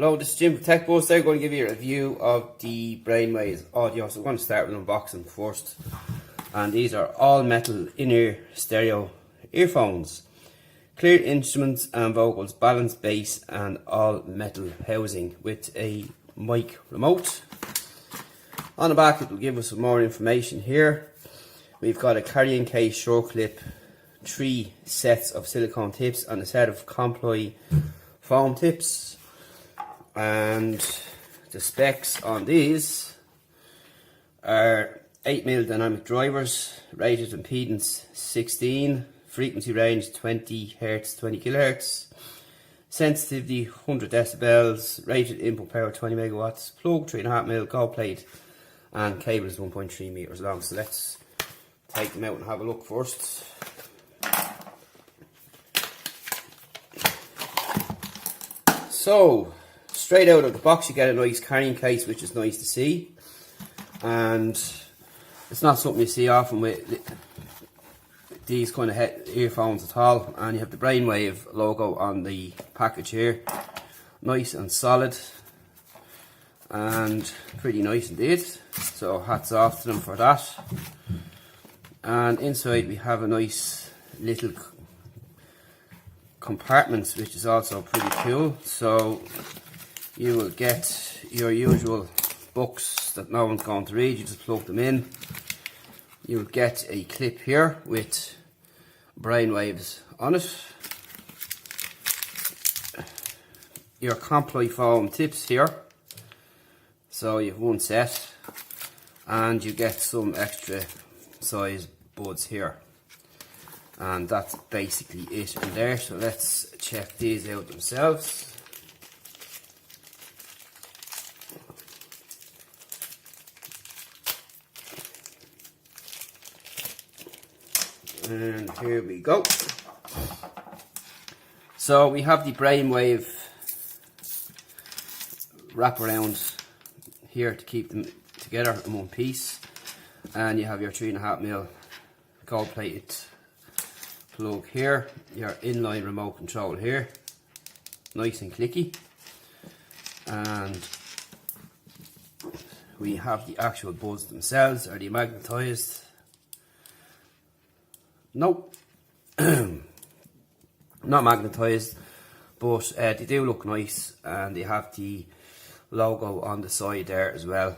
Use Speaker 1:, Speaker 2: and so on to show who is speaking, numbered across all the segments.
Speaker 1: Hello, this is Jim from Tech Buzz. I'm going to give you a review of the Brainwavz audio. So I'm going to start with unboxing first. And these are all metal in-ear stereo earphones. Clear instruments and vocals, balanced bass and all metal housing with a mic remote. On the back it will give us some more information here. We've got a carrying case, short clip, 3 sets of silicone tips and a set of Comply foam tips. And the specs on these are 8mm dynamic drivers, rated impedance 16, frequency range 20Hz, 20kHz, sensitivity 100 decibels, rated input power 20 megawatts, plug 3.5mm, gold plate, and cable is 1.3 meters long. So let's take them out and have a look first. So, straight out of the box you get a nice carrying case, which is nice to see, and it's not something you see often with these kind of earphones at all. And you have the Brainwavz logo on the package here, nice and solid and pretty nice indeed, so hats off to them for that. And inside we have a nice little compartments, which is also pretty cool. So you will get your usual books that no one's going to read, you just plug them in. You'll get a clip here with Brainwavz on it. Your Comply foam tips here, so you have one set, and you get some extra size buds here. And that's basically it in there. So let's check these out themselves. And here we go. So we have the Brainwavz wraparound here to keep them together in one piece, and you have your 3.5mm gold plated plug here, your inline remote control here, nice and clicky, and we have the actual buds themselves. Are they magnetized? Nope, not magnetized, but they do look nice, and they have the logo on the side there as well,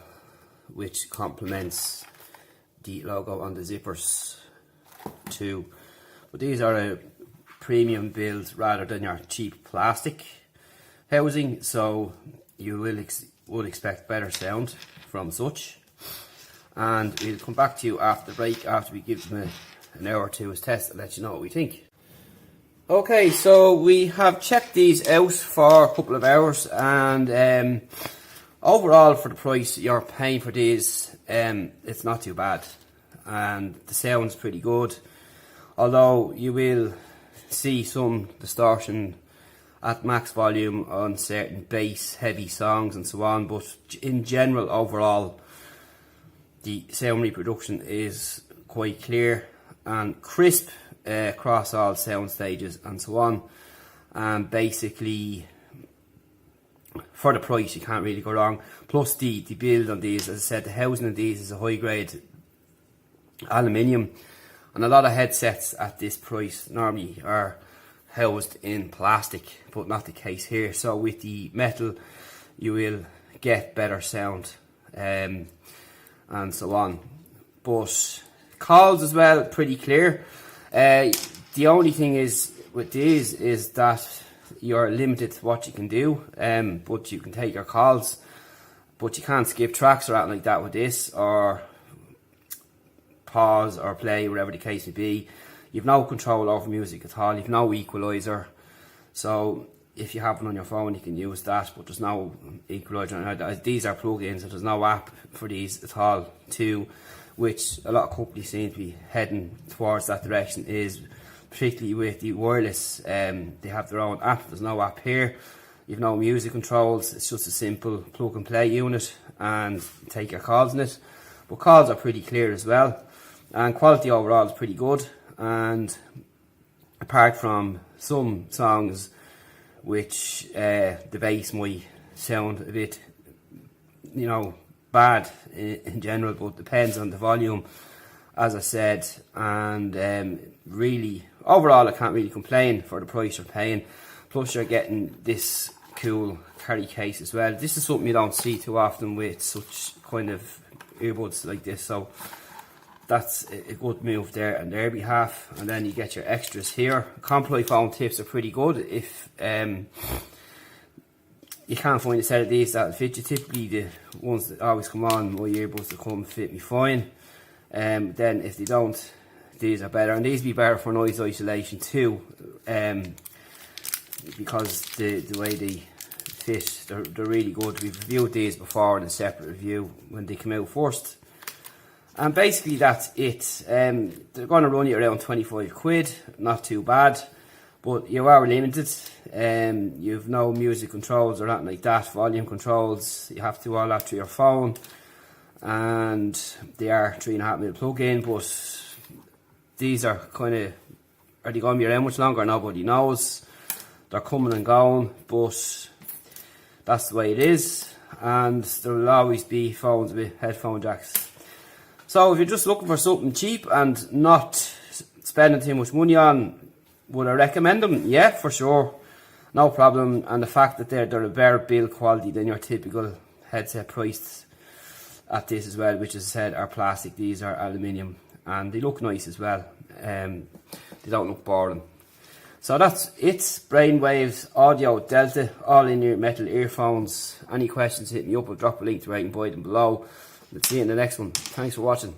Speaker 1: which complements the logo on the zippers too. But these are a premium build rather than your cheap plastic housing, so you would expect better sound from such. And we'll come back to you after the break, after we give them an hour or two's test, and let you know what we think. Okay, so we have checked these out for a couple of hours, and overall for the price you're paying for these, it's not too bad, and the sound's pretty good. Although you will see some distortion at max volume on certain bass heavy songs and so on, but in general overall the sound reproduction is quite clear and crisp across all sound stages and so on. And basically for the price you can't really go wrong. Plus the build on these, as I said, the housing of these is a high grade aluminium. And a lot of headsets at this price normally are housed in plastic, but not the case here. So with the metal you will get better sound and so on. But calls as well, pretty clear. The only thing is with these is that you're limited to what you can do, but you can take your calls, but you can't skip tracks or anything like that with this, or pause or play, whatever the case may be. You've no control over music at all, you've no equalizer. So if you have one on your phone you can use that, but there's no equalizer. These are plug-ins, so there's no app for these at all too, which a lot of companies seem to be heading towards that direction, is particularly with the wireless. They have their own app. There's no app here, you've no music controls, it's just a simple plug and play unit and take your calls in it. But calls are pretty clear as well, and quality overall is pretty good. And apart from some songs which the bass might sound a bit, you know, bad in general, but depends on the volume, as I said. And really, overall, I can't really complain for the price you're paying. Plus, you're getting this cool carry case as well. This is something you don't see too often with such kind of earbuds like this, so that's a good move there on their behalf. And then you get your extras here. Compli phone tips are pretty good. If you can't find a set of these that fit you, typically the ones that always come on my earbuds that come fit me fine. Then if they don't, these are better, and these be better for noise isolation too, because the way they fit, they're really good. We've reviewed these before in a separate review when they came out first. And basically that's it. They're going to run you around 25 quid, not too bad, but you are limited. You've no music controls or anything like that, volume controls. You have to do all that through your phone, and they are 3.5mm plug-in. But these are kind of, are they going to be around much longer? Nobody knows. They're coming and going, but that's the way it is. And there will always be phones with headphone jacks. So if you're just looking for something cheap and not spending too much money on, would I recommend them? Yeah, for sure, no problem. And the fact that they're a better build quality than your typical headset priced at this as well, which, as I said, are plastic. These are aluminium, and they look nice as well. They don't look boring. So that's it. Brainwavz Audio Delta, all in your metal earphones. Any questions, hit me up. I'll drop a link to where you can buy them below. Let's see you in the next one. Thanks for watching.